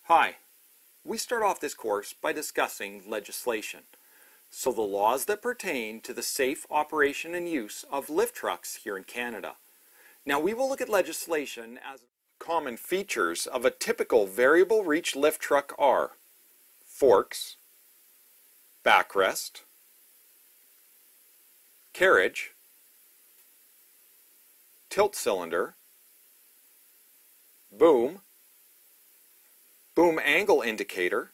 Hi, we start off this course by discussing legislation. So the laws that pertain to the safe operation and use of lift trucks here in Canada. Now we will look at legislation as common features of a typical variable reach lift truck are forks, backrest, carriage, tilt cylinder, boom angle indicator,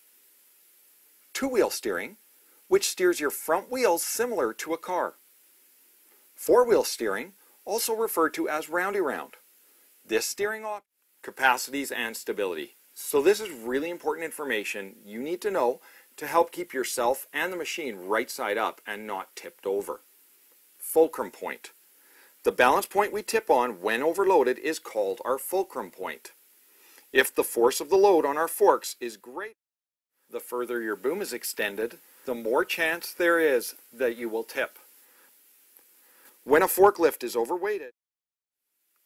two-wheel steering, which steers your front wheels similar to a car. Four-wheel steering, also referred to as roundy-round. This steering option, capacities and stability. So this is really important information you need to know to help keep yourself and the machine right side up and not tipped over. Fulcrum point. The balance point we tip on when overloaded is called our fulcrum point. If the force of the load on our forks is great, the further your boom is extended, the more chance there is that you will tip. When a forklift is overweighted,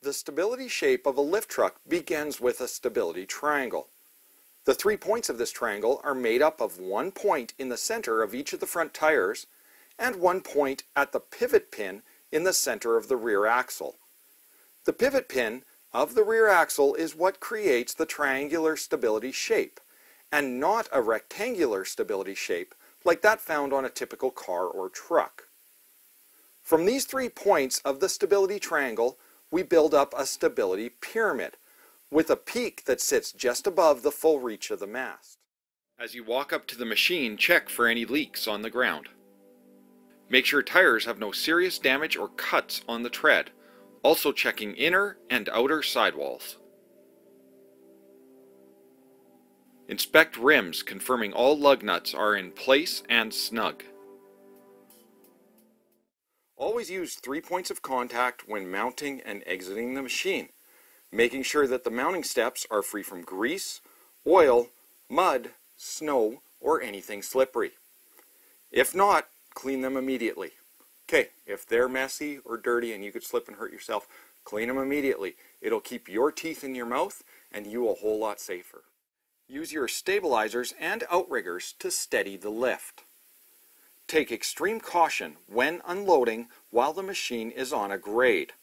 the stability shape of a lift truck begins with a stability triangle. The 3 points of this triangle are made up of 1 point in the center of each of the front tires and 1 point at the pivot pin in the center of the rear axle. The pivot pin of the rear axle is what creates the triangular stability shape, and not a rectangular stability shape like that found on a typical car or truck. From these 3 points of the stability triangle, we build up a stability pyramid, with a peak that sits just above the full reach of the mast. As you walk up to the machine, check for any leaks on the ground. Make sure tires have no serious damage or cuts on the tread, also checking inner and outer sidewalls. Inspect rims, confirming all lug nuts are in place and snug. Always use 3 points of contact when mounting and exiting the machine, making sure that the mounting steps are free from grease, oil, mud, snow, or anything slippery. If not, clean them immediately. Okay, if they're messy or dirty and you could slip and hurt yourself, clean them immediately. It'll keep your teeth in your mouth and you a whole lot safer. Use your stabilizers and outriggers to steady the lift. Take extreme caution when unloading while the machine is on a grade.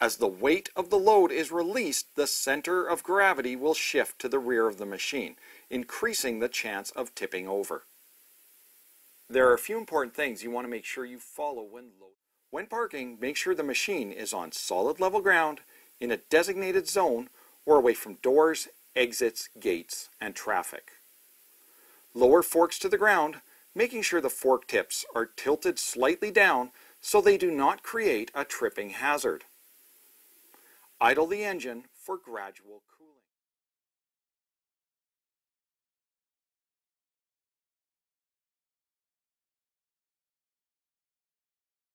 As the weight of the load is released, the center of gravity will shift to the rear of the machine, increasing the chance of tipping over. There are a few important things you want to make sure you follow when loading. When parking, make sure the machine is on solid level ground, in a designated zone, or away from doors, exits, gates, and traffic. Lower forks to the ground, making sure the fork tips are tilted slightly down so they do not create a tripping hazard. Idle the engine for gradual cooling.